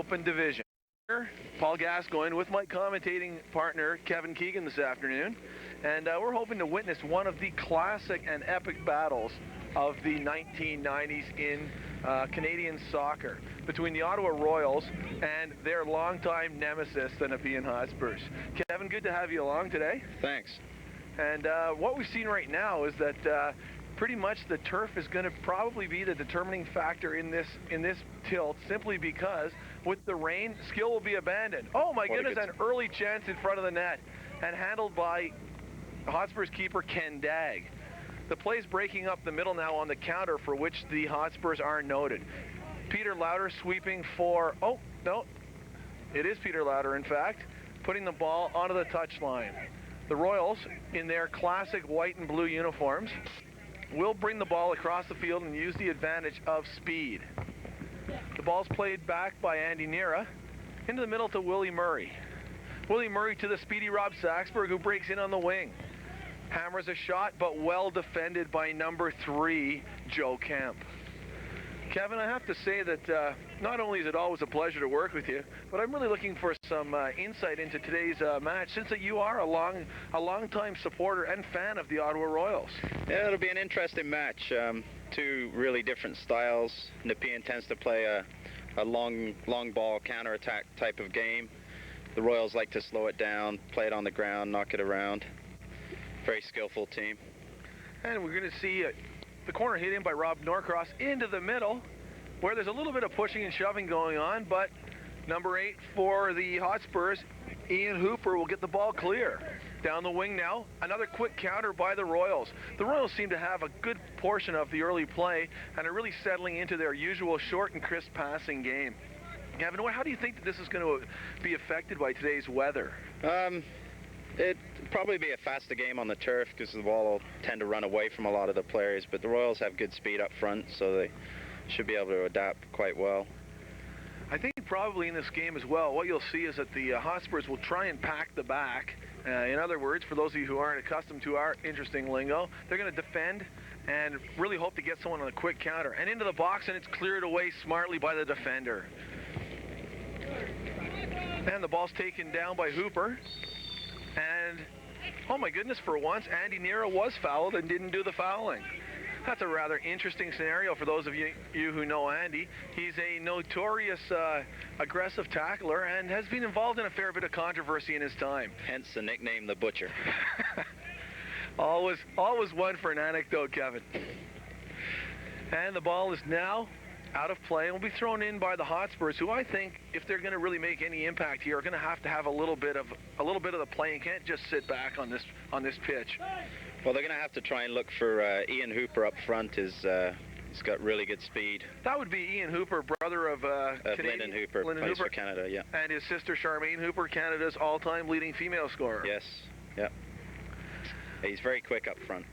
Open Division. Paul Gascoigne with my commentating partner Kevin Keegan this afternoon, and we're hoping to witness one of the classic and epic battles of the 1990s in Canadian soccer between the Ottawa Royals and their longtime nemesis, the Nepean Hotspurs. Kevin, good to have you along today. Thanks. And what we've seen right now is that pretty much the turf is going to probably be the determining factor in this tilt, simply because with the rain, skill will be abandoned. Oh my goodness, an early chance in front of the net, and handled by Hotspurs keeper Ken Dagg. The play's breaking up the middle now on the counter, for which the Hotspurs are noted. Peter Lauder sweeping for, oh no, it is Peter Lauder in fact, putting the ball onto the touchline. The Royals, in their classic white and blue uniforms, will bring the ball across the field and use the advantage of speed. The ball's played back by Andy Nera into the middle to Willy Murray. Willy Murray to the speedy Rob Saxberg, who breaks in on the wing. Hammers a shot, but well defended by number 3, Joe Kemp. Kevin, I have to say that not only is it always a pleasure to work with you, but I'm really looking for some insight into today's match, since that you are a long-time supporter and fan of the Ottawa Royals. Yeah, it'll be an interesting match. Two really different styles. Nepean tends to play a long ball counter-attack type of game. The Royals like to slow it down, play it on the ground, knock it around. Very skillful team. And we're going to see the corner hit in by Rob Norcross into the middle, where there's a little bit of pushing and shoving going on, but number 8 for the Hotspurs, Ian Hooper, will get the ball clear. Down the wing now, another quick counter by the Royals. The Royals seem to have a good portion of the early play and are really settling into their usual short and crisp passing game. Gavin, how do you think that this is going to be affected by today's weather? It'd probably be a faster game on the turf, because the ball will tend to run away from a lot of the players, but the Royals have good speed up front, so they should be able to adapt quite well. I think probably in this game as well, what you'll see is that the Hotspurs will try and pack the back. In other words, for those of you who aren't accustomed to our interesting lingo, they're going to defend and really hope to get someone on a quick counter. And into the box, and it's cleared away smartly by the defender. And the ball's taken down by Hooper. And, oh my goodness, for once, Andy Nera was fouled and didn't do the fouling. That's a rather interesting scenario for those of you who know Andy. He's a notorious aggressive tackler and has been involved in a fair bit of controversy in his time. Hence the nickname the Butcher. always one for an anecdote, Kevin. And the ball is now out of play and will be thrown in by the Hotspurs, who I think, if they're going to really make any impact here, are going to have a little bit of the play and can't just sit back on this pitch. Well, they're going to have to try and look for Ian Hooper up front. He's got really good speed. That would be Ian Hooper, brother of Lyndon Hooper, plays for Canada, yeah. And his sister Charmaine Hooper, Canada's all-time leading female scorer. Yes, yeah. He's very quick up front.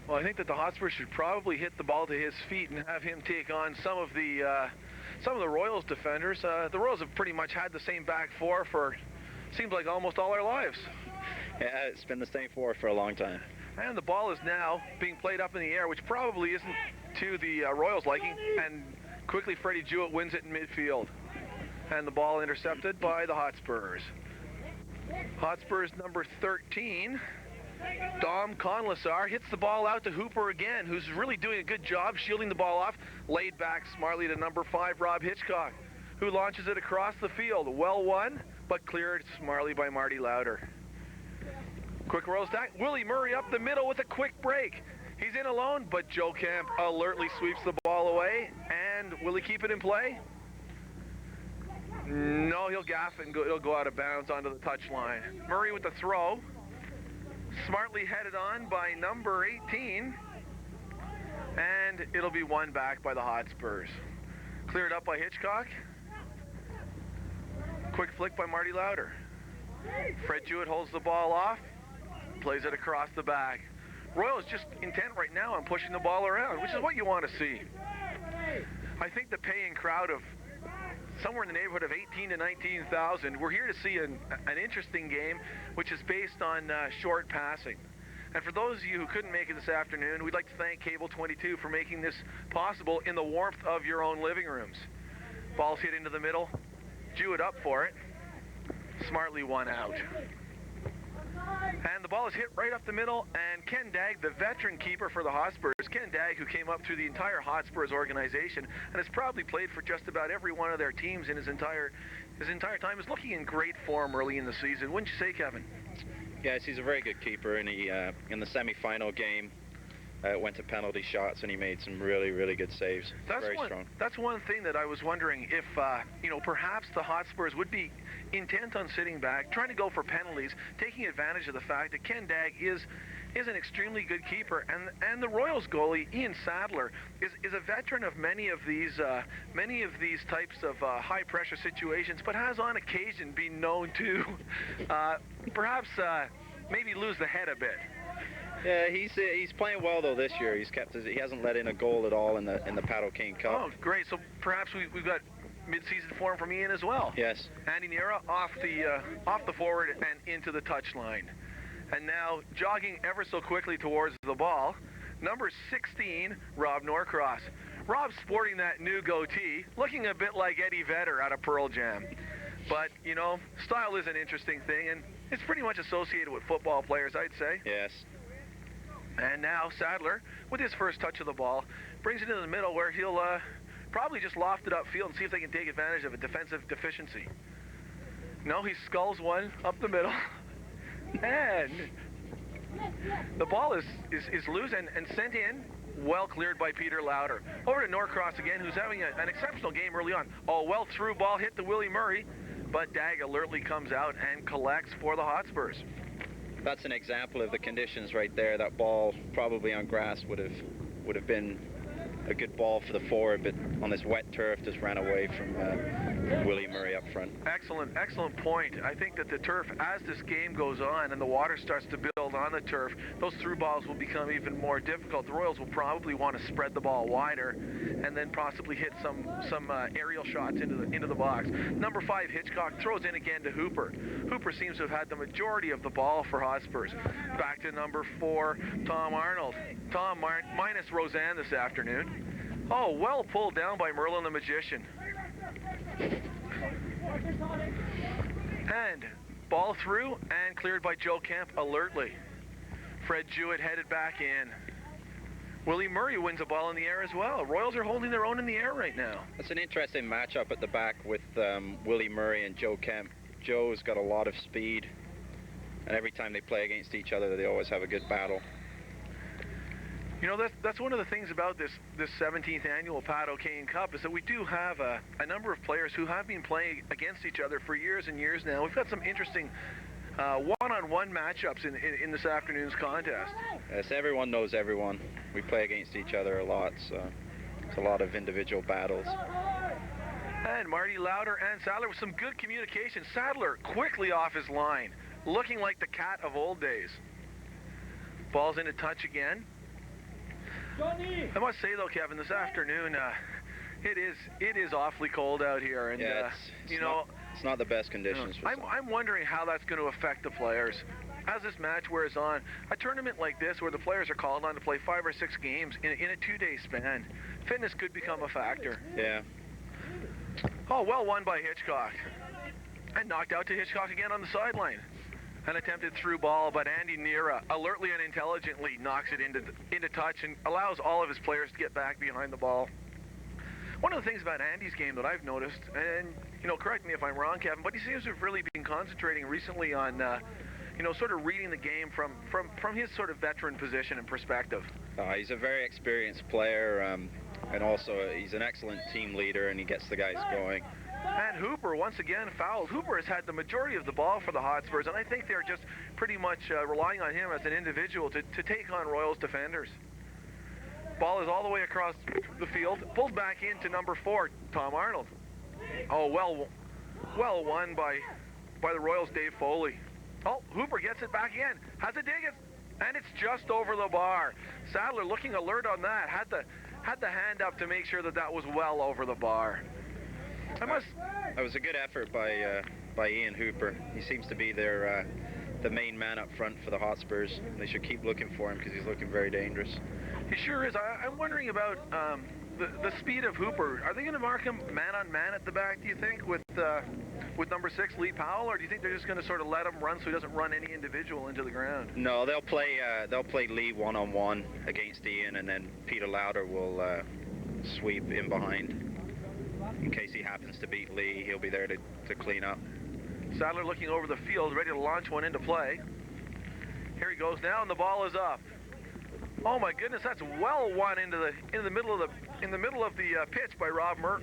Well, I think that the Hotspurs should probably hit the ball to his feet and have him take on some of the Royals defenders. The Royals have pretty much had the same back four for, seems like, almost all our lives. Yeah, it's been the same four for a long time. And the ball is now being played up in the air, which probably isn't to the Royals' liking, and quickly Fredy Jewett wins it in midfield. And the ball intercepted by the Hotspurs. Hotspurs number 13, Dom Conlasar, hits the ball out to Hooper again, who's really doing a good job shielding the ball off. Laid back smartly to number 5, Rob Hitchcock, who launches it across the field. Well won, but cleared smartly by Marty Lauder. Quick roll stack. Willy Murray up the middle with a quick break. He's in alone, but Joe Kemp alertly sweeps the ball away. And will he keep it in play? No, he'll gaff and he'll go out of bounds onto the touchline. Murray with the throw. Smartly headed on by number 18. And it'll be won back by the Hotspurs. Cleared up by Hitchcock. Quick flick by Marty Lauder. Fred Jewett holds the ball off. Plays it across the back. Royals just intent right now on pushing the ball around, which is what you want to see. I think the paying crowd of somewhere in the neighborhood of 18 to 19,000, we're here to see an interesting game, which is based on short passing. And for those of you who couldn't make it this afternoon, we'd like to thank Cable 22 for making this possible in the warmth of your own living rooms. Ball's hit into the middle. Jewett up for it. Smartly one out. And the ball is hit right up the middle, and Ken Dagg, the veteran keeper for the Hotspurs, Ken Dagg, who came up through the entire Hotspurs organization and has probably played for just about every one of their teams in his entire time, is looking in great form early in the season. Wouldn't you say, Kevin? Yes, he's a very good keeper, and he in the semi-final game went to penalty shots, and he made some really, really good saves. Very strong. That's one thing that I was wondering if, perhaps the Hotspurs would be intent on sitting back, trying to go for penalties, taking advantage of the fact that Ken Dagg is an extremely good keeper, and the Royals goalie Ian Sadler is a veteran of many of these types of high pressure situations, but has on occasion been known to perhaps maybe lose the head a bit. Yeah, he's playing well though this year. He hasn't let in a goal at all in the Paddle King Cup. Oh, great! So perhaps we've got mid-season form from Ian as well. Yes. Andy Nera off the forward and into the touchline, and now jogging ever so quickly towards the ball, number 16, Rob Norcross. Rob's sporting that new goatee, looking a bit like Eddie Vedder out of Pearl Jam. But, style is an interesting thing, and it's pretty much associated with football players, I'd say. Yes. And now Sadler, with his first touch of the ball, brings it into the middle where he'll probably just loft it upfield and see if they can take advantage of a defensive deficiency. No, he sculls one up the middle. And the ball is loose and sent in, well cleared by Peter Lauder. Over to Norcross again, who's having an exceptional game early on. Oh, well through ball hit to Willy Murray, but Dagg alertly comes out and collects for the Hotspurs. That's an example of the conditions right there. That ball probably on grass would have been a good ball for the forward, but on this wet turf just ran away from Willy Murray up front. Excellent point. I think that the turf, as this game goes on and the water starts to build on the turf, those through balls will become even more difficult. The Royals will probably want to spread the ball wider and then possibly hit some aerial shots into the box. Number 5, Hitchcock, throws in again to Hooper. Hooper seems to have had the majority of the ball for Hotspurs. Back to number 4, Tom Arnold. Tom minus Roseanne this afternoon. Oh, well pulled down by Merlin the Magician. And ball through and cleared by Joe Kemp alertly. Fred Jewett headed back in. Willy Murray wins a ball in the air as well. Royals are holding their own in the air right now. That's an interesting matchup at the back with Willy Murray and Joe Kemp. Joe's got a lot of speed, and every time they play against each other, they always have a good battle. That's one of the things about this 17th annual Pat O'Kane Cup is that we do have a number of players who have been playing against each other for years and years now. We've got some interesting one-on-one matchups in this afternoon's contest. Yes, everyone knows everyone. We play against each other a lot, so it's a lot of individual battles. And Marty, Lauder, and Sadler with some good communication. Sadler quickly off his line, looking like the cat of old days. Ball's into touch again. I must say though, Kevin, this afternoon it is awfully cold out here, and yeah, it's not the best conditions. I'm wondering how that's going to affect the players as this match wears on. A tournament like this, where the players are called on to play 5 or 6 games in a 2-day span, fitness could become a factor. Yeah. Oh, well won by Hitchcock, and knocked out to Hitchcock again on the sideline. An attempted through ball, but Andy Nera alertly and intelligently knocks it into touch and allows all of his players to get back behind the ball. One of the things about Andy's game that I've noticed, and correct me if I'm wrong, Kevin, but he seems to have really been concentrating recently on sort of reading the game from his sort of veteran position and perspective. He's a very experienced player, and also he's an excellent team leader, and he gets the guys going. And Hooper, once again, fouled. Hooper has had the majority of the ball for the Hotspurs, and I think they're just pretty much relying on him as an individual to take on Royals defenders. Ball is all the way across the field, pulled back into number 4, Tom Arnold. Oh, well won by the Royals' Dave Foley. Oh, Hooper gets it back in, has a dig it, and it's just over the bar. Sadler looking alert on that, had the hand up to make sure that was well over the bar. That was a good effort by Ian Hooper. He seems to be the main man up front for the Hotspurs. They should keep looking for him because he's looking very dangerous. He sure is. I'm wondering about the speed of Hooper, are they going to mark him man-on-man at the back, do you think, with number 6, Lee Powell, or do you think they're just going to sort of let him run so he doesn't run any individual into the ground? No, they'll play Lee one-on-one against Ian, and then Peter Lauder will sweep in behind. In case he happens to beat Lee, he'll be there to clean up. Sadler looking over the field, ready to launch one into play. Here he goes now, and the ball is up. Oh my goodness, that's well won in the middle of the pitch by Rob Murdoch.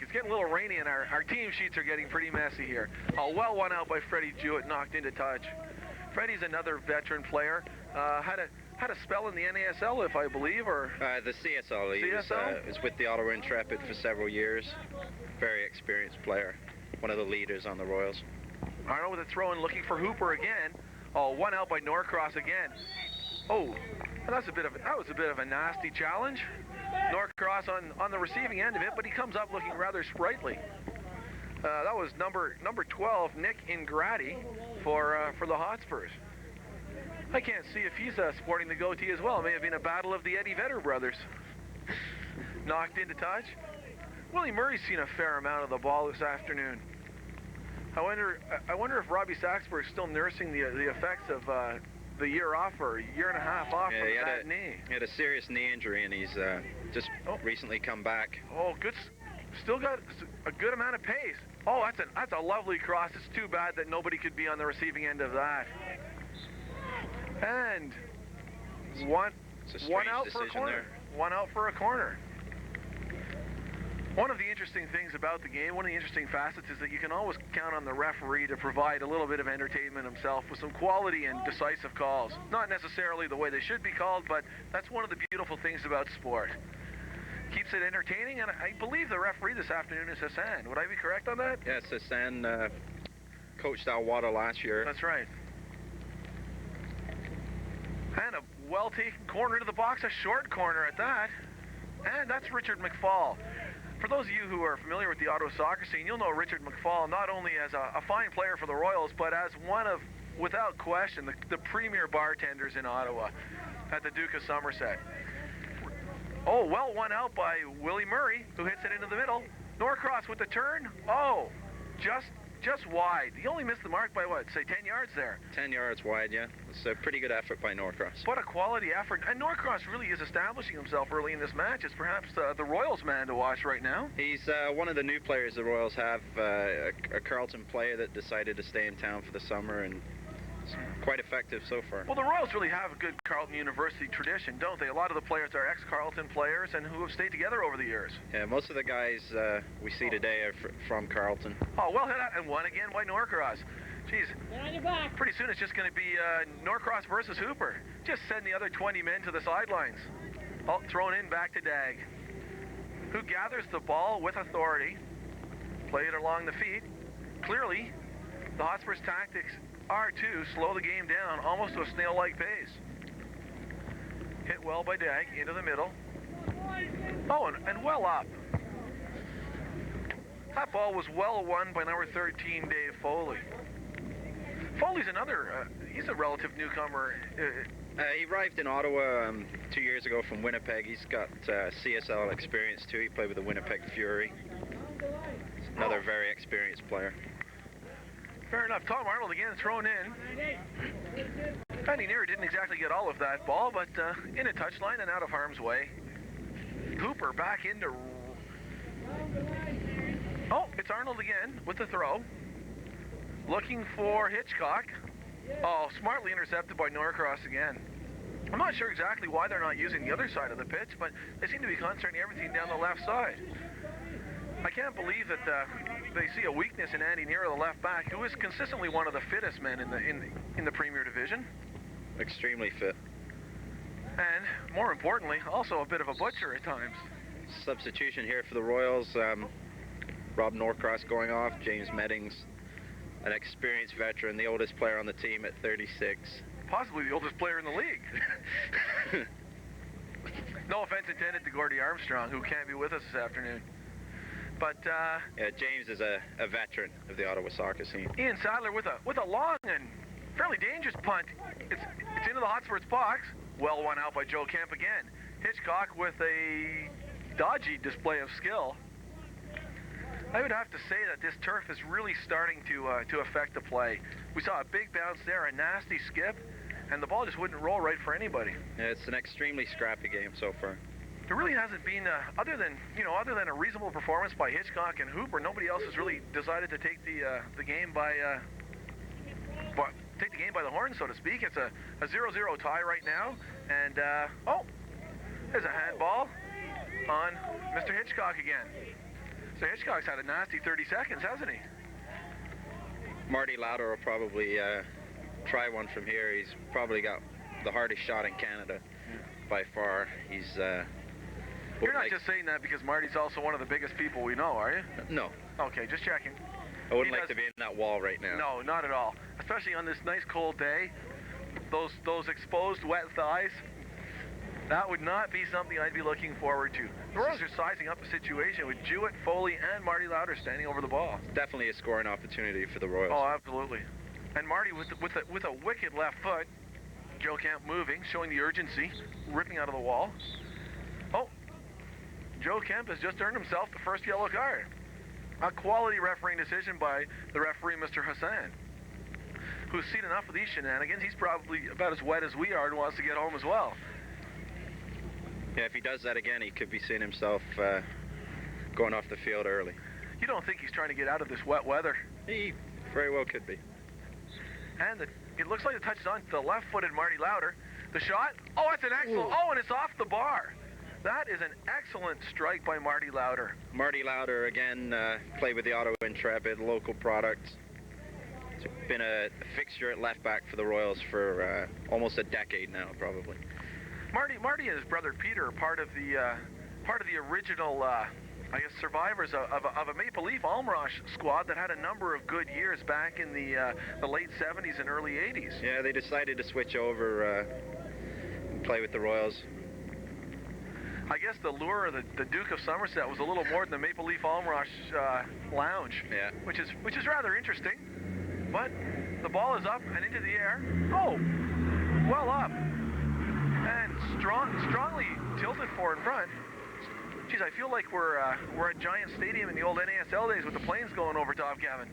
It's getting a little rainy, and our team sheets are getting pretty messy here. Well won out by Fredy Jewett, knocked into touch. Fredy's another veteran player. Had a spell in the NASL, if I believe, or the CSL. He was with the Ottawa Intrepid for several years. Very experienced player, one of the leaders on the Royals. Arnold with a throw in, looking for Hooper again. One out by Norcross again. That was a bit of a nasty challenge. Norcross on the receiving end of it, but he comes up looking rather sprightly. That was number 12, Nick Ingrati, for the Hotspurs. I can't see if he's sporting the goatee as well. It may have been a battle of the Eddie Vedder brothers. Knocked into touch. Willie Murray's seen a fair amount of the ball this afternoon. I wonder if Robbie Saxberg is still nursing the effects of the year off, or a year and a half off from that knee. He had a serious knee injury, and he's just recently come back. Good. Still got a good amount of pace. That's a lovely cross. It's too bad that nobody could be on the receiving end of that. And one out for a corner. One out for a corner. One of the interesting things about the game, one of the interesting facets, is that you can always count on the referee to provide a little bit of entertainment himself with some quality and decisive calls. Not necessarily the way they should be called, but that's one of the beautiful things about sport. Keeps it entertaining, and I believe the referee this afternoon is Hassan. Would I be correct on that? Yes, Hassan coached Alwada last year. That's right. And a well-taken corner into the box, a short corner at that. And that's Richard McFall. For those of you who are familiar with the Ottawa soccer scene, you'll know Richard McFall not only as a fine player for the Royals, but as one of, without question, the premier bartenders in Ottawa at the Duke of Somerset. Well won out by Willie Murray, who hits it into the middle. Norcross with the turn. Just wide. He only missed the mark by, what, say 10 yards there? 10 yards wide, yeah. It's a pretty good effort by Norcross. What a quality effort. And Norcross really is establishing himself early in this match. It's perhaps the Royals man to watch right now. He's one of the new players the Royals have, a Carleton player that decided to stay in town for the summer, and it's quite effective so far. Well, the Royals really have a good Carleton University tradition, don't they? A lot of the players are ex-Carleton players and who have stayed together over the years. Yeah, most of the guys we see today are from Carleton. Well hit out, and one again by Norcross. Jeez, pretty soon it's just going to be Norcross versus Hooper. Just send the other 20 men to the sidelines. Thrown in back to Dag, who gathers the ball with authority. Play it along the feet. Clearly, the Hotspurs' tactics are to slow the game down almost to a snail-like pace. Hit well by Dag into the middle. And well up. That ball was well won by number 13, Dave Foley. Foley's another, he's a relative newcomer. He arrived in Ottawa 2 years ago from Winnipeg. He's got CSL experience too. He played with the Winnipeg Fury. Another very experienced player. Fair enough. Tom Arnold again thrown in. Andy Nera didn't exactly get all of that ball, but in a touchline and out of harm's way. Hooper back into... It's Arnold again with the throw. Looking for Hitchcock. Smartly intercepted by Norcross again. I'm not sure exactly why they're not using the other side of the pitch, but they seem to be concentrating everything down the left side. I can't believe that they see a weakness in Andy Nera, the left back, who is consistently one of the fittest men in the Premier Division. Extremely fit. And more importantly, also a bit of a butcher at times. Substitution here for the Royals. Rob Norcross going off. James Meddings, an experienced veteran, the oldest player on the team at 36. Possibly the oldest player in the league. No offense intended to Gordy Armstrong, who can't be with us this afternoon. But James is a veteran of the Ottawa soccer scene. Ian Sadler with a long and fairly dangerous punt. It's into the Hotspurs box. well one out by Joe Kemp again. Hitchcock with a dodgy display of skill. I would have to say that this turf is really starting to affect the play. We saw a big bounce there, a nasty skip, and the ball just wouldn't roll right for anybody. Yeah, it's an extremely scrappy game so far. There really hasn't been, other than a reasonable performance by Hitchcock and Hooper, nobody else has really decided to take the game by the horn, so to speak. It's a 0-0 tie right now, and there's a handball on Mr. Hitchcock again. So Hitchcock's had a nasty 30 seconds, hasn't he? Marty Lauder will probably try one from here. He's probably got the hardest shot in Canada by far. He's. You're not just saying that because Marty's also one of the biggest people we know, are you? No. Okay, just checking. I wouldn't like to be in that wall right now. No, not at all. Especially on this nice cold day. Those exposed wet thighs. That would not be something I'd be looking forward to. The Royals are sizing up the situation with Jewett, Foley, and Marty Lauder standing over the ball. Definitely a scoring opportunity for the Royals. Oh, absolutely. And Marty with a wicked left foot. Joe Kemp moving, showing the urgency, ripping out of the wall. Oh, Joe Kemp has just earned himself the first yellow card. A quality refereeing decision by the referee, Mr. Hassan, who's seen enough of these shenanigans. He's probably about as wet as we are and wants to get home as well. Yeah, if he does that again, he could be seeing himself going off the field early. You don't think he's trying to get out of this wet weather? He very well could be. And it looks like it touches on to the left-footed Marty Lauder. The shot, oh, it's an excellent, and it's off the bar. That is an excellent strike by Marty Lauder. Marty Lauder, again, played with the Ottawa Intrepid, local product. He's been a fixture at left back for the Royals for almost a decade now, probably. Marty and his brother Peter are part of the original, I guess, survivors of a Maple Leaf Almrosh squad that had a number of good years back in the late 70s and early 80s. Yeah, they decided to switch over and play with the Royals. I guess the lure of the Duke of Somerset was a little more than the Maple Leaf Almrosh lounge. Yeah. Which is rather interesting. But the ball is up and into the air. Oh, well up. And strongly tilted for in front. Geez, I feel like we're at Giant Stadium in the old NASL days with the planes going over top, Gavin.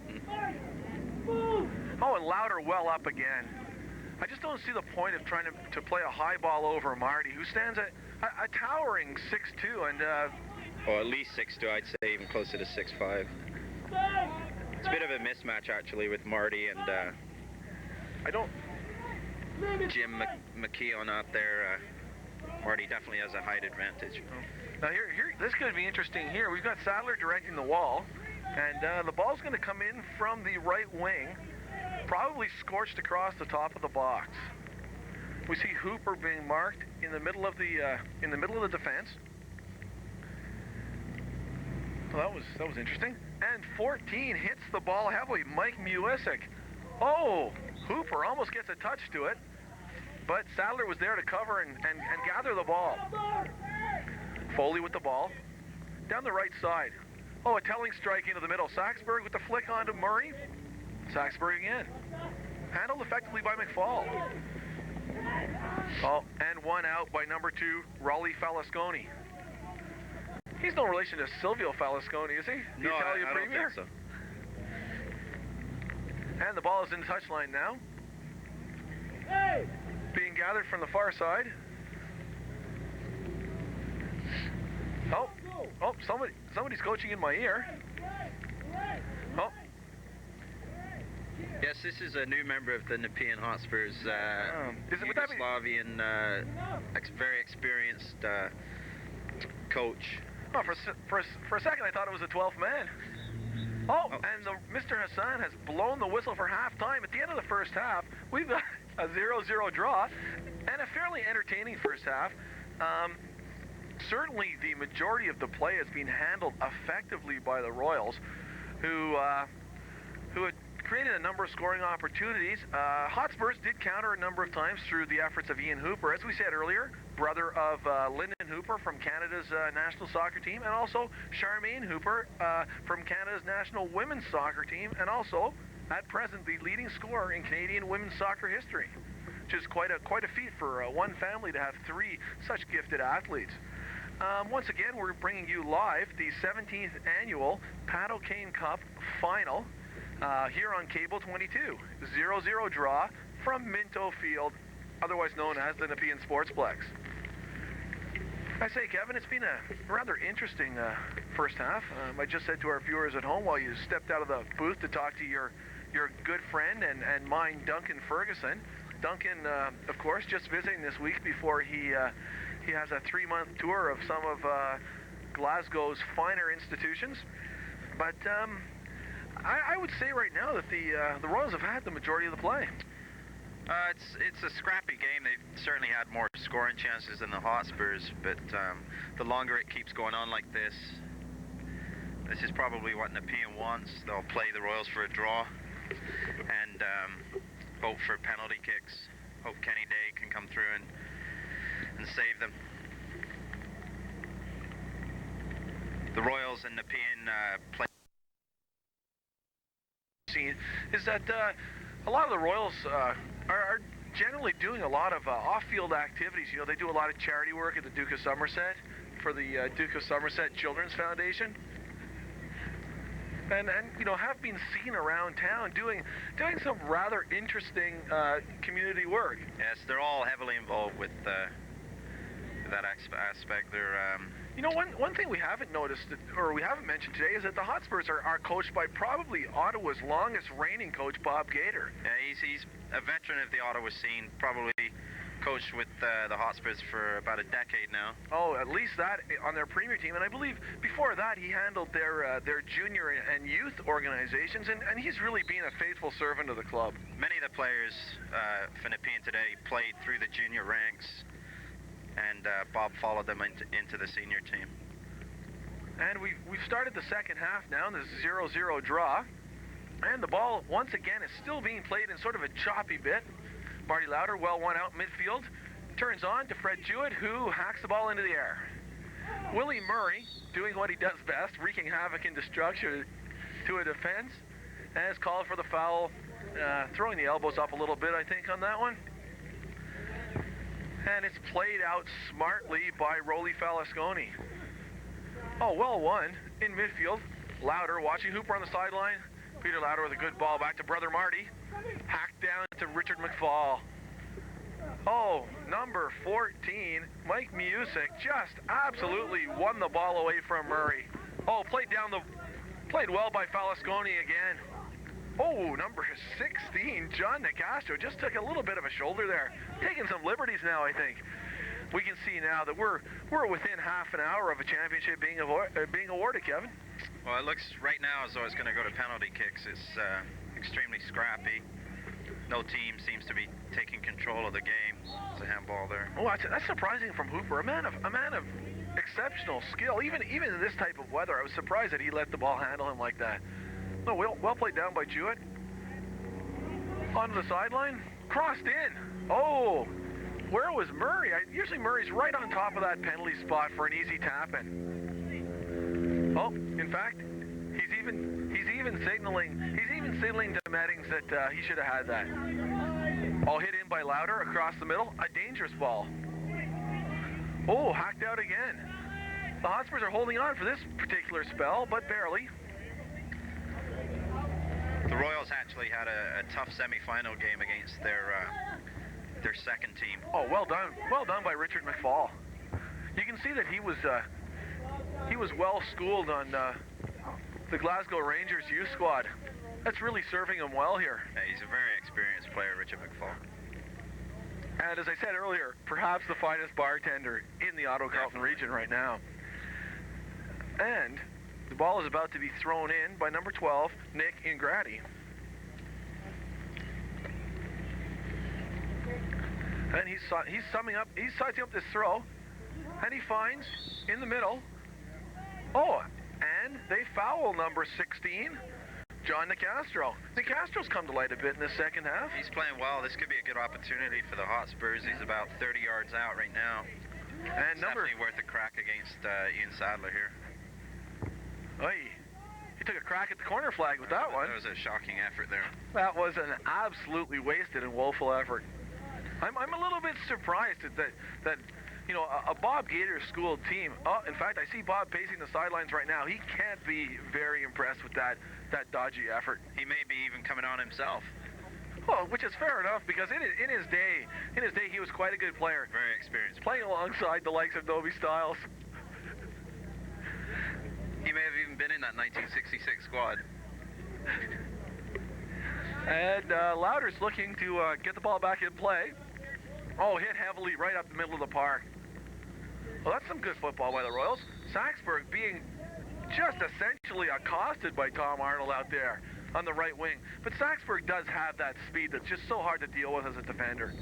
Oh, and Lauder well up again. I just don't see the point of trying to play a high ball over Marty, who stands at a towering 6'2", and at least 6'2", I'd say, even closer to 6'5". It's a bit of a mismatch actually with Marty and Jim McKeown out there. Marty definitely has a height advantage. Now here, this could be interesting here. We've got Sadler directing the wall, and the ball's going to come in from the right wing, probably scorched across the top of the box. We see Hooper being marked in the middle of the defense. Well, that was interesting. And 14 hits the ball heavily. Mike Musick. Oh, Hooper almost gets a touch to it, but Sadler was there to cover and gather the ball. Foley with the ball. Down the right side. Oh, a telling strike into the middle. Saxberg with the flick onto Murray. Saxberg again. Handled effectively by McFall. Oh, and one out by number 2, Rolly Falasconi. He's no relation to Silvio Falasconi, is he? The Italian I premier? don't think so. And the ball is in the touchline now. Being gathered from the far side. Oh, somebody's coaching in my ear. Oh. Yes, this is a new member of the Nepean Hotspurs, Yugoslavian, very experienced coach. Oh, for a second I thought it was a 12th man. And Mr. Hassan has blown the whistle for halftime. At the end of the first half, we've got a 0-0 draw and a fairly entertaining first half. Certainly the majority of the play has been handled effectively by the Royals, who had created a number of scoring opportunities. Hotspurs did counter a number of times through the efforts of Ian Hooper, as we said earlier, brother of Lyndon Hooper from Canada's national soccer team, and also Charmaine Hooper from Canada's national women's soccer team, and also, at present, the leading scorer in Canadian women's soccer history. which is quite a feat for one family to have 3 such gifted athletes. Once again, we're bringing you live the 17th annual Paddle Cane Cup final here on Cable 22. 0-0 draw from Minto Field, otherwise known as the Nepean Sportsplex. I say, Kevin, it's been a rather interesting first half. I just said to our viewers at home while you stepped out of the booth to talk to your good friend and mine, Duncan Ferguson. Duncan, of course, just visiting this week before he has a 3-month tour of some of Glasgow's finer institutions. But I would say right now that the Royals have had the majority of the play. It's a scrappy game. They've certainly had more scoring chances than the Hotspurs, but the longer it keeps going on like this is probably what Nepean wants. They'll play the Royals for a draw and hope for penalty kicks. Hope Kenny Day can come through and save them. The Royals and Nepean play. Is that a lot of the Royals are generally doing a lot of off-field activities. You know, they do a lot of charity work at the Duke of Somerset for the Duke of Somerset Children's Foundation, and you know, have been seen around town doing some rather interesting community work. Yes, they're all heavily involved with that aspect. They're you know, one thing we haven't noticed, or we haven't mentioned today, is that the Hotspurs are coached by probably Ottawa's longest reigning coach, Bob Gator. Yeah, he's a veteran of the Ottawa scene, probably coached with the Hotspurs for about a decade now. Oh, at least that on their premier team, and I believe before that he handled their junior and youth organizations, and he's really been a faithful servant of the club. Many of the players for Nepean today played through the junior ranks, and Bob followed them into the senior team. And we've started the second half now in this 0-0 draw, and the ball once again is still being played in sort of a choppy bit. Marty Lauder, well one out midfield, turns on to Fred Jewett, who hacks the ball into the air. Willy Murray, doing what he does best, wreaking havoc and destruction to a defense, has called for the foul, throwing the elbows up a little bit, I think, on that one. And it's played out smartly by Rolly Falasconi. Oh, well won in midfield. Lauder watching Hooper on the sideline. Peter Lauder with a good ball back to brother Marty. Hacked down to Richard McFall. Oh, number 14, Mike Music, just absolutely won the ball away from Murray. Oh, played well by Falasconi again. Oh, number 16, John Nicastro, just took a little bit of a shoulder there. Taking some liberties now, I think. We can see now that we're within half an hour of a championship being awarded, Kevin. Well, it looks right now as though it's going to go to penalty kicks. It's extremely scrappy. No team seems to be taking control of the game. It's a handball there. Oh, that's surprising from Hooper, a man of exceptional skill. Even in this type of weather, I was surprised that he let the ball handle him like that. No, well played down by Jewett. Onto the sideline, crossed in. Oh, where was Murray? Usually Murray's right on top of that penalty spot for an easy tap-in. Oh, in fact, he's even signaling to Meddings that he should have had that. All hit in by Lauder across the middle. A dangerous ball. Oh, hacked out again. The Hotspurs are holding on for this particular spell, but barely. The Royals actually had a tough semi-final game against their second team. Oh, well done by Richard McFall. You can see that he was well schooled on the Glasgow Rangers youth squad. That's really serving him well here. Yeah, he's a very experienced player, Richard McFall. And as I said earlier, perhaps the finest bartender in the Ottawa-Carleton region right now. And the ball is about to be thrown in by number 12, Nick Ingrati. And he's sizing up this throw, and he finds in the middle. Oh, and they foul number 16, John Nicastro. Nicastro's come to light a bit in the second half. He's playing well. This could be a good opportunity for the Hotspurs. He's about 30 yards out right now. And definitely worth a crack against Ian Sadler here. He took a crack at the corner flag with that one. That was a shocking effort there. That was an absolutely wasted and woeful effort. I'm a little bit surprised that you know, a Bob Gator school team. Oh, in fact, I see Bob pacing the sidelines right now. He can't be very impressed with that dodgy effort. He may be even coming on himself. Well, which is fair enough, because in his day, he was quite a good player. Very experienced. Playing alongside the likes of Dobie Styles. He may have even been in that 1966 squad. And Lauder's looking to get the ball back in play. Oh, hit heavily right up the middle of the park. Well, that's some good football by the Royals. Saxburg being just essentially accosted by Tom Arnold out there on the right wing. But Saxburg does have that speed that's just so hard to deal with as a defender.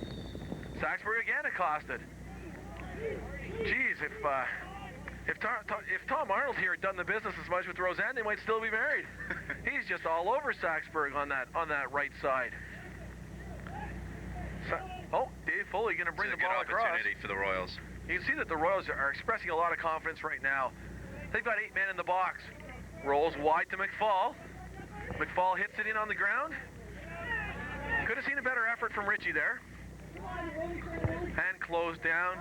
Saxburg again accosted. Geez, if Tom Arnold here had done the business as much with Roseanne, they might still be married. He's just all over Saxburg on that right side. Oh, Dave Foley going to bring the ball across. It's a good opportunity for the Royals. You can see that the Royals are expressing a lot of confidence right now. They've got 8 men in the box. Rolls wide to McFall. McFall hits it in on the ground. Could have seen a better effort from Richie there. And closed down.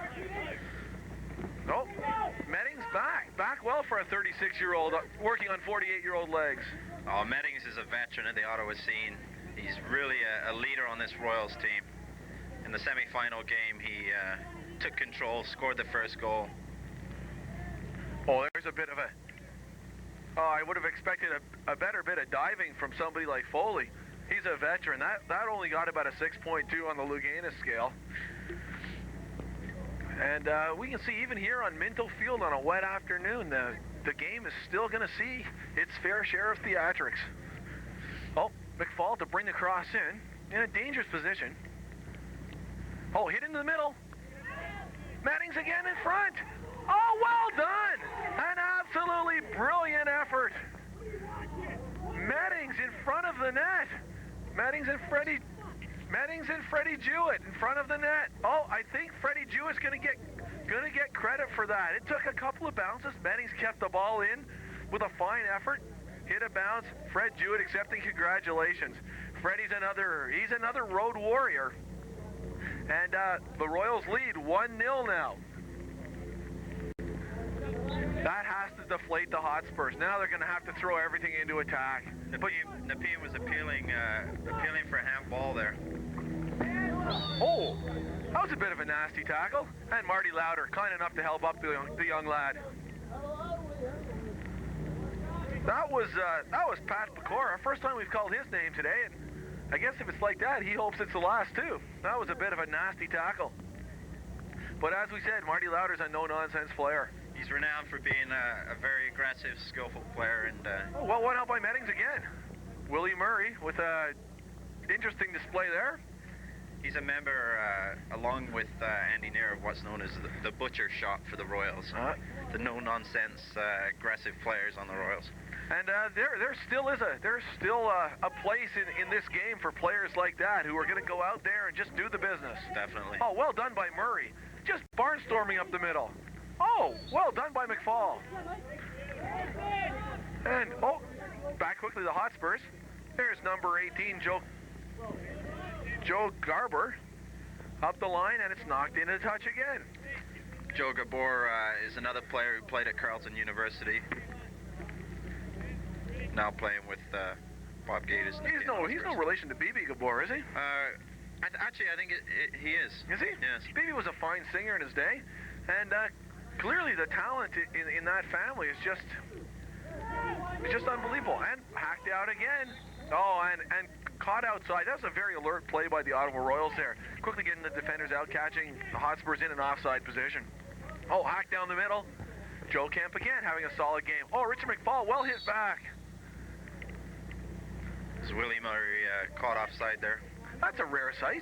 Oh, Meddings back well for a 36-year-old working on 48-year-old legs. Oh, Meddings is a veteran of the Ottawa scene. He's really a leader on this Royals team. In the semi-final game, he took control, scored the first goal. Oh, there's a bit of a... Oh, I would have expected a better bit of diving from somebody like Foley. He's a veteran. That only got about a 6.2 on the Luganis scale. And we can see even here on Minto Field on a wet afternoon, the game is still going to see its fair share of theatrics. Oh, McFall to bring the cross in a dangerous position. Oh, hit into the middle. Meddings again in front. Oh, well done. An absolutely brilliant effort. Meddings in front of the net. Meddings and Fredy Jewett in front of the net. Oh, I think Fredy Jewett's going to get credit for that. It took a couple of bounces. Meddings kept the ball in with a fine effort. Hit a bounce. Fred Jewett accepting congratulations. Freddie's another road warrior. And the Royals lead 1-0 now. That has to deflate the Hotspurs. Now they're going to have to throw everything into attack. Nepean was appealing for a handball there. Oh, that was a bit of a nasty tackle. And Marty Lauder, kind enough to help up the young lad. That was Pat Pecora. First time we've called his name today, and I guess if it's like that, he hopes it's the last too. That was a bit of a nasty tackle. But as we said, Marty Lauder's a no-nonsense player. He's renowned for being a very aggressive, skillful player. And well, one out by Meddings again. Willie Murray with a interesting display there. He's a member, along with Andy Nera, of what's known as the butcher shop for the Royals. The no-nonsense, aggressive players on the Royals. And there still is a place in this game for players like that who are going to go out there and just do the business. Definitely. Oh, well done by Murray. Just barnstorming up the middle. Oh, well done by McFall. And, back quickly the Hotspurs. There's number 18, Joe Garber, up the line, and it's knocked into touch again. Joe Gabor is another player who played at Carleton University. Now playing with Bob Gators. He's no relation to B.B. Gabor, is he? Actually, I think he is. Is he? Yes. B.B. was a fine singer in his day, and clearly the talent in that family is just unbelievable. And hacked out again. Oh, and caught outside. That was a very alert play by the Ottawa Royals there. Quickly getting the defenders out, catching the Hotspurs in an offside position. Oh, hacked down the middle. Joe Kemp again having a solid game. Oh, Richard McFall well hit back. Is Willie Murray caught offside there? That's a rare sight.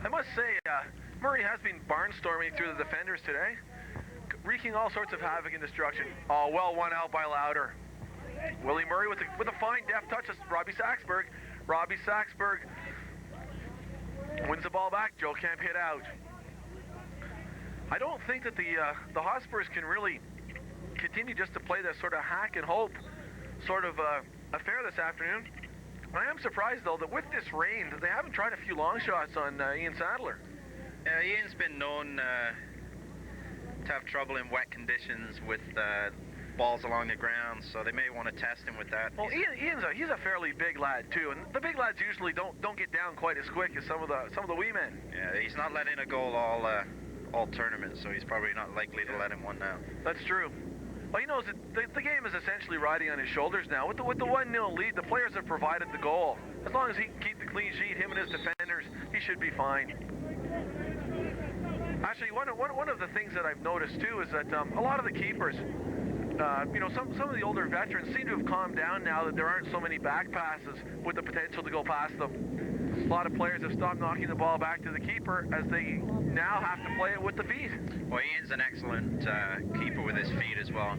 I must say, Murray has been barnstorming through the defenders today, wreaking all sorts of havoc and destruction. Oh, well won out by Lauder. Willie Murray with a fine deft touch. Robbie Saxburg. Robbie Saxburg wins the ball back. Joe Kemp hit out. I don't think that the Hotspurs can really continue just to play this sort of hack and hope sort of affair this afternoon. I am surprised, though, that with this rain, that they haven't tried a few long shots on Ian Sadler. Yeah, Ian's been known to have trouble in wet conditions with balls along the ground, so they may want to test him with that. Well, he's a fairly big lad too, and the big lads usually don't get down quite as quick as some of the wee men. Yeah, he's not let in a goal all tournament, so he's probably not likely to let in one now. That's true. Well, he knows that the game is essentially riding on his shoulders now. With the 1-0 lead, the players have provided the goal. As long as he can keep the clean sheet, him and his defenders, he should be fine. Actually, one of the things that I've noticed too is that a lot of the keepers, some of the older veterans seem to have calmed down now that there aren't so many back passes with the potential to go past them. A lot of players have stopped knocking the ball back to the keeper as they now have to play it with the feet. Well, Ian's an excellent keeper with his feet as well.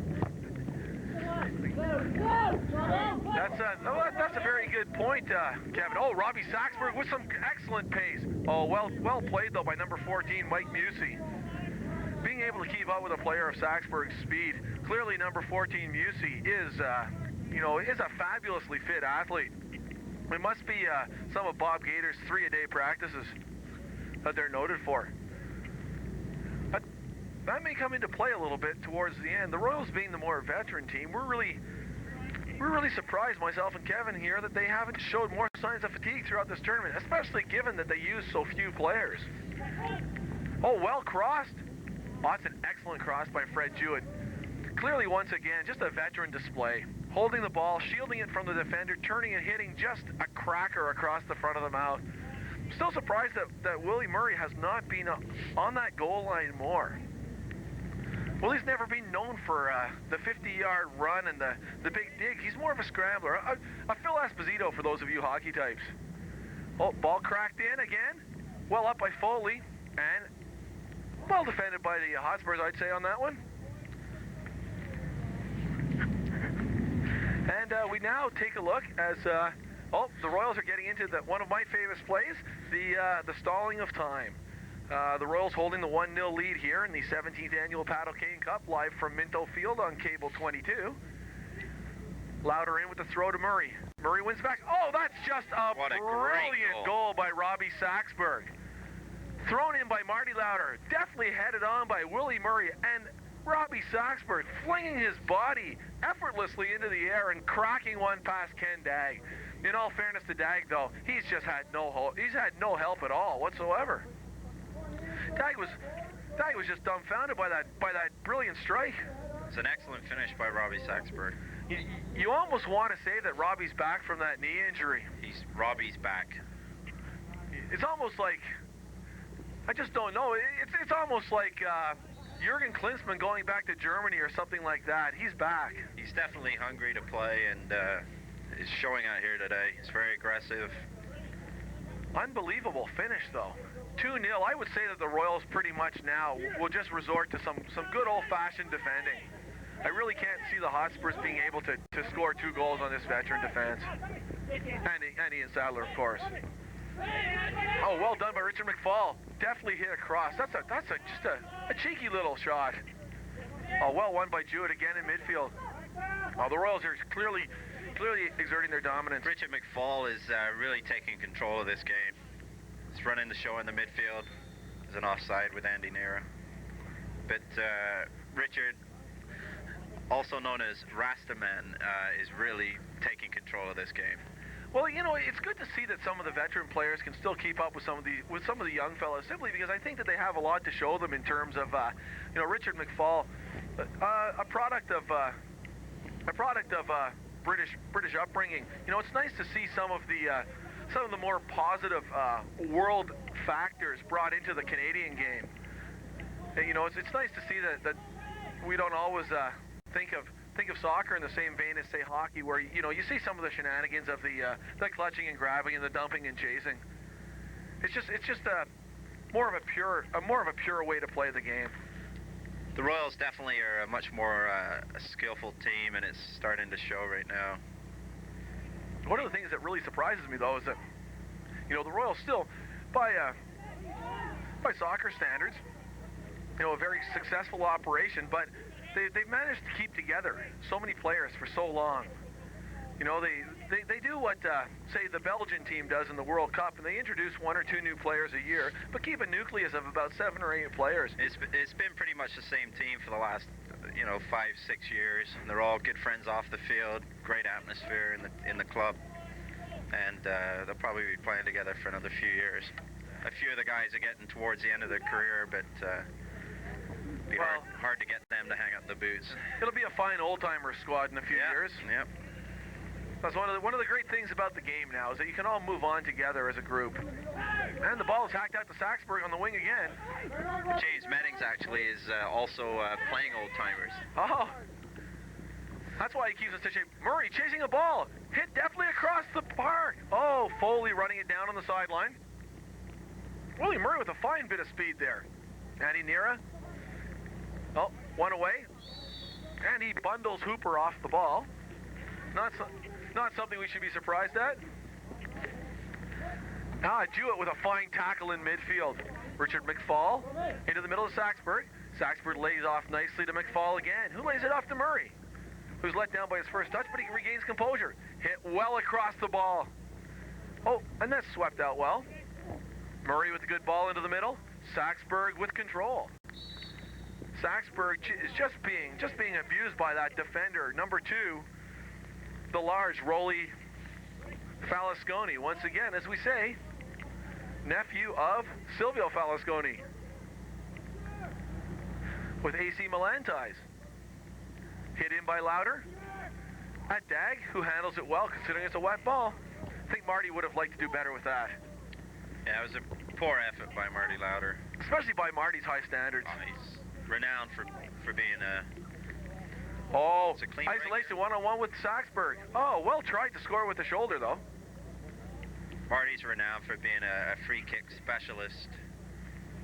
That's a very good point, Kevin. Oh, Robbie Saxberg with some excellent pace. Oh, well played though by number 14, Mike Musey. Being able to keep up with a player of Saxberg's speed, clearly number 14 Musey is a fabulously fit athlete. It must be some of Bob Gator's 3-a-day practices that they're noted for. But that may come into play a little bit towards the end. The Royals being the more veteran team, we're really surprised, myself and Kevin here, that they haven't showed more signs of fatigue throughout this tournament, especially given that they use so few players. Oh, well crossed. Oh, that's an excellent cross by Fred Jewett. Clearly, once again, just a veteran display. Holding the ball, shielding it from the defender, turning and hitting just a cracker across the front of the mouth. Still surprised that Willie Murray has not been on that goal line more. Willie's never been known for the 50-yard run and the big dig. He's more of a scrambler. A Phil Esposito for those of you hockey types. Oh, ball cracked in again. Well up by Foley, and well defended by the Hotspurs, I'd say, on that one. And we now take a look as the Royals are getting into one of my famous plays, the stalling of time. The Royals holding the 1-0 lead here in the 17th annual Pat O'Kane Cup, live from Minto Field on Cable 22. Louder in with the throw to Murray. Murray wins back. Oh, that's just a brilliant goal by Robbie Saxberg. Thrown in by Marty Louder, definitely headed on by Willie Murray, and Robbie Saxberg flinging his body effortlessly into the air and cracking one past Ken Dagg. In all fairness to Dagg, though, he's had no help at all whatsoever. Dagg was just dumbfounded by that brilliant strike. It's an excellent finish by Robbie Saxberg. You almost want to say that Robbie's back from that knee injury. Robbie's back. It's almost like, I just don't know. It's almost like Jurgen Klinsmann going back to Germany or something like that. He's back. He's definitely hungry to play, and is showing out here today. He's very aggressive. Unbelievable finish, though. 2-0. I would say that the Royals pretty much now will just resort to some good old-fashioned defending. I really can't see the Hotspurs being able to score 2 goals on this veteran defense. And Ian Sadler, of course. Oh, well done by Richard McFall. Definitely hit across. That's just a cheeky little shot. Oh, well won by Jewett again in midfield. Oh, the Royals are clearly exerting their dominance. Richard McFall is really taking control of this game. He's running the show in the midfield. There's an offside with Andy Nera. But Richard, also known as Rasta Man, is really taking control of this game. Well, it's good to see that some of the veteran players can still keep up with some of the young fellas, simply because I think that they have a lot to show them in terms of, Richard McFall, a product of British upbringing. It's nice to see some of the more positive world factors brought into the Canadian game. And, it's nice to see that we don't always think of soccer in the same vein as, say, hockey, where you see some of the shenanigans of the clutching and grabbing and the dumping and chasing. It's just more of a pure way to play the game. The Royals definitely are a much more skillful team, and it's starting to show right now. One of the things that really surprises me, though, is that the Royals still, by soccer standards, a very successful operation, but they've managed to keep together so many players for so long. they do what, say, the Belgian team does in the World Cup, and they introduce 1 or 2 new players a year, but keep a nucleus of about 7 or 8 players. It's been pretty much the same team for the last, 5-6 years. And they're all good friends off the field, great atmosphere in the club, and they'll probably be playing together for another few years. A few of the guys are getting towards the end of their career, but be hard to get them to hang up the boots. It'll be a fine old-timer squad in a few years. Yep. That's one of the great things about the game now, is that you can all move on together as a group. And the ball is hacked out to Saxberg on the wing again. James Meddings actually is also playing old-timers. Oh, that's why he keeps in such shape. Murray chasing a ball, hit definitely across the park. Oh, Foley running it down on the sideline. Willie Murray with a fine bit of speed there. Andy Nera. Oh, one away. And he bundles Hooper off the ball. Not something we should be surprised at. Jewett with a fine tackle in midfield. Richard McFall into the middle of Saxberg. Saxberg lays off nicely to McFall again. Who lays it off to Murray, who's let down by his first touch, but he regains composure. Hit well across the ball. Oh, and that's swept out well. Murray with a good ball into the middle. Saxberg with control. Saxberg is just being abused by that defender, number 2, the large Rolly Falasconi. Once again, as we say, nephew of Silvio Falasconi, with AC Milan ties. Hit in by Lauder. At Dag, who handles it well, considering it's a wet ball. I think Marty would have liked to do better with that. Yeah, it was a poor effort by Marty Lauder. Especially by Marty's high standards. Oh, he's renowned for being a... Oh, it's a clean isolation one-on-one with Saxberg. Oh, well tried to score with the shoulder, though. Marty's renowned for being a free kick specialist.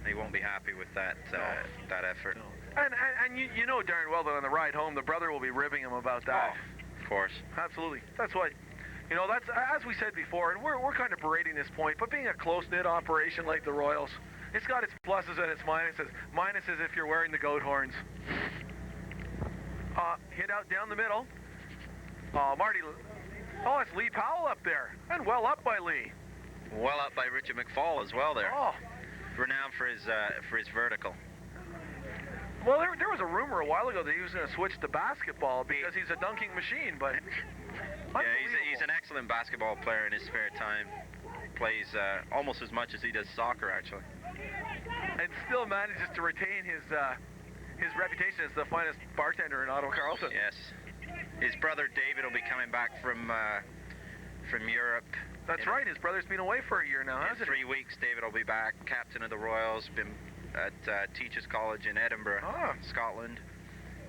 He won't be happy with that that effort. No. And you know darn well that on the ride home, the brother will be ribbing him about that. Oh, of course. Absolutely. That's what... that's, as we said before, and we're kind of berating this point, but being a close-knit operation like the Royals, it's got its pluses and its minuses. Minuses if you're wearing the goat horns. Hit out down the middle. Marty. Oh, it's Lee Powell up there. And well up by Lee. Well up by Richard McFall as well there. Oh. Renowned for his vertical. Well, there was a rumor a while ago that he was going to switch to basketball because he's a dunking machine, but... Yeah, he's an excellent basketball player in his spare time. Plays almost as much as he does soccer, actually. And still manages to retain his reputation as the finest bartender in Ottawa Carleton. Yes. His brother David will be coming back from Europe. That's right. His brother's been away for a year now, hasn't he? 3 weeks, David will be back. Captain of the Royals. Been at Teachers College in Edinburgh, Scotland.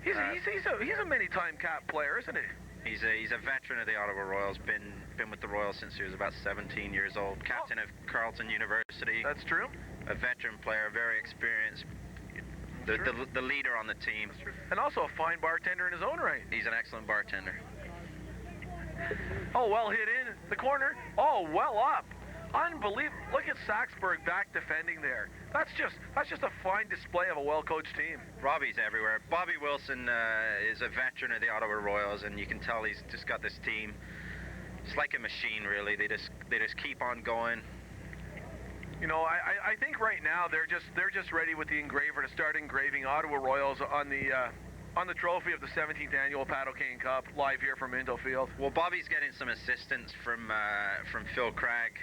He's a many-time cap player, isn't he? He's a veteran of the Ottawa Royals. Been with the Royals since he was about 17 years old. Captain of Carleton University. That's true. A veteran player, very experienced. The leader on the team. And also a fine bartender in his own right. He's an excellent bartender. Oh, well hit in the corner. Oh, well up. Unbelievable. Look at Saxberg back defending there. That's just a fine display of a well-coached team. Robbie's everywhere. Bobby Wilson is a veteran of the Ottawa Royals, and you can tell he's just got this team. It's like a machine, really. They just keep on going. I think right now they're just ready with the engraver to start engraving Ottawa Royals on the trophy of the 17th annual Pat O'Kane Cup live here from Minto Field. Well, Bobby's getting some assistance from Phil Cragg.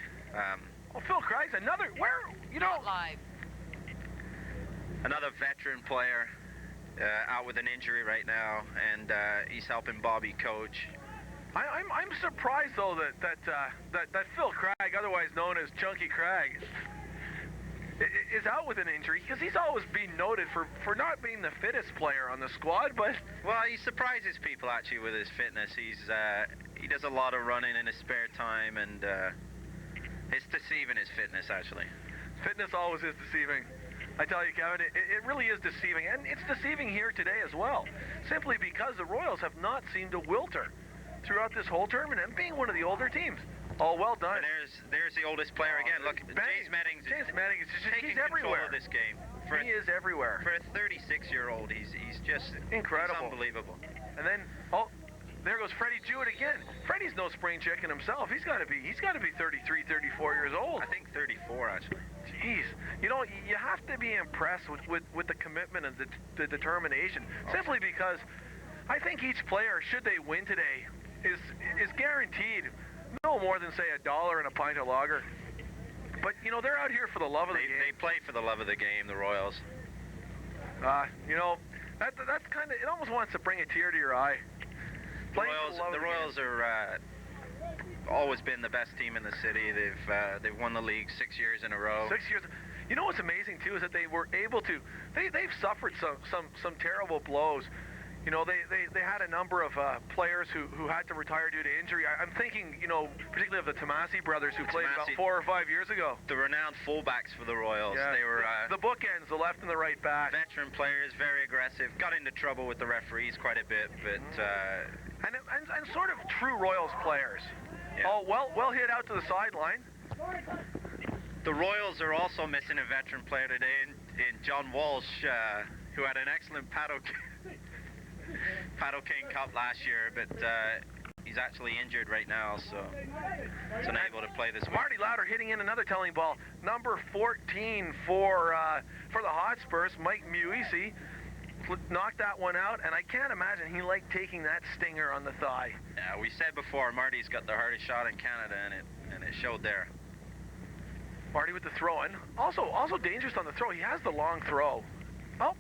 Phil Cragg's another live. Another veteran player out with an injury right now, and he's helping Bobby coach. I'm surprised though that Phil Cragg, otherwise known as Chunky Cragg, is out with an injury, because he's always been noted for not being the fittest player on the squad. But well, he surprises people actually with his fitness. He does a lot of running in his spare time, and it's deceiving, his fitness actually. Fitness always is deceiving. I tell you, Kevin, it really is deceiving, and it's deceiving here today as well, simply because the Royals have not seemed to wilter throughout this whole tournament, and being one of the older teams. Oh, well done. And there's the oldest player again. Look, James Meddings is taking control of this game. He is everywhere. For a 36-year-old, he's just incredible. He's unbelievable. And then, there goes Fredy Jewett again. Fredy's no spring chicken himself. He's got to be 33, 34 years old. I think 34 actually. Jeez, you know, you have to be impressed with the commitment and the determination. Simply because I think each player, should they win today, is guaranteed no more than say $1 and a pint of lager. But you know, they're out here for the love of the game. They play for the love of the game, the Royals. You know, that's kind of, it almost wants to bring a tear to your eye. The Royals are always been the best team in the city. They've won the league 6 years in a row. 6 years. You know what's amazing too is that they were able to. They've suffered some terrible blows. You know, they had a number of players who had to retire due to injury. I'm thinking, you know, particularly of the Tamasi brothers who played about 4 or 5 years ago. The renowned fullbacks for the Royals. Yeah, they were the bookends, the left and the right back. Veteran players, very aggressive. Got into trouble with the referees quite a bit, but and sort of true Royals players. Yeah. Oh, well hit out to the sideline. The Royals are also missing a veteran player today in John Walsh, who had an excellent paddle cane cup last year, but he's actually injured right now, so he's unable to play this week. Marty Lauder hitting in another telling ball. Number 14 for the Hotspurs, Mike Muisi, knocked that one out, and I can't imagine he liked taking that stinger on the thigh. Yeah, we said before, Marty's got the hardest shot in Canada, and it showed there. Marty with the throw-in. Also dangerous on the throw. He has the long throw. Oh,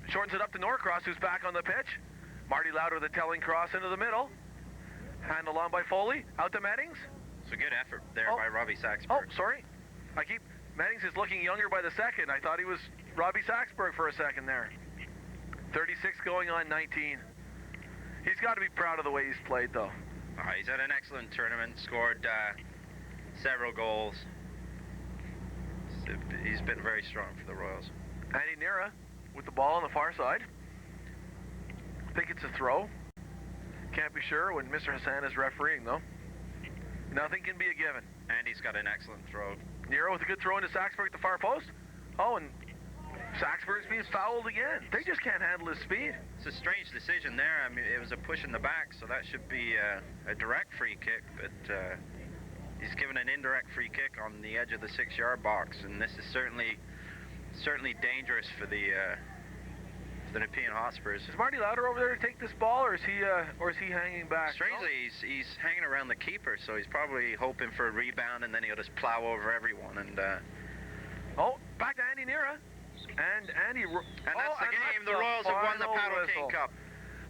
shortens it up to Norcross, who's back on the pitch. Marty Lauder with a telling cross into the middle. Handled on by Foley. Out to Meddings. It's a good effort there by Robbie Saxberg. Oh, sorry. Meddings is looking younger by the second. I thought he was Robbie Saxberg for a second there. 36 going on 19. He's got to be proud of the way he's played, though. He's had an excellent tournament. Scored several goals. So he's been very strong for the Royals. Andy Nera with the ball on the far side. I think it's a throw. Can't be sure when Mr. Hassan is refereeing, though. Nothing can be a given. Andy's got an excellent throw. Nero with a good throw into Saxberg at the far post. Oh, and Saxberg's being fouled again. They just can't handle his speed. It's a strange decision there. I mean, it was a push in the back, so that should be a direct free kick, but he's given an indirect free kick on the edge of the 6-yard box, and this is certainly dangerous for the Nepean Hotspurs. Is Marty Lauder over there to take this ball, or is he hanging back? Strangely, he's hanging around the keeper, so he's probably hoping for a rebound, and then he'll just plow over everyone. And back to Andy Nera. And Andy. And that's the game. The Royals have won the Paddle Cane Cup.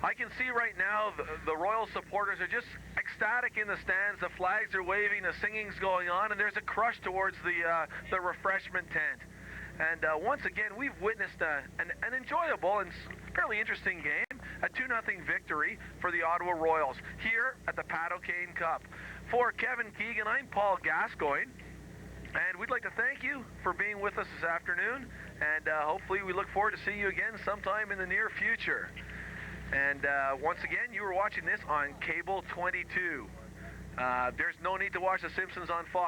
I can see right now the Royal supporters are just ecstatic in the stands. The flags are waving, the singing's going on, and there's a crush towards the refreshment tent. And once again, we've witnessed an enjoyable and fairly interesting game, a 2-0 victory for the Ottawa Royals here at the Paddle Cane Cup. For Kevin Keegan, I'm Paul Gascoigne, and we'd like to thank you for being with us this afternoon, and hopefully we look forward to seeing you again sometime in the near future. And once again, you were watching this on Cable 22. There's no need to watch The Simpsons on Fox.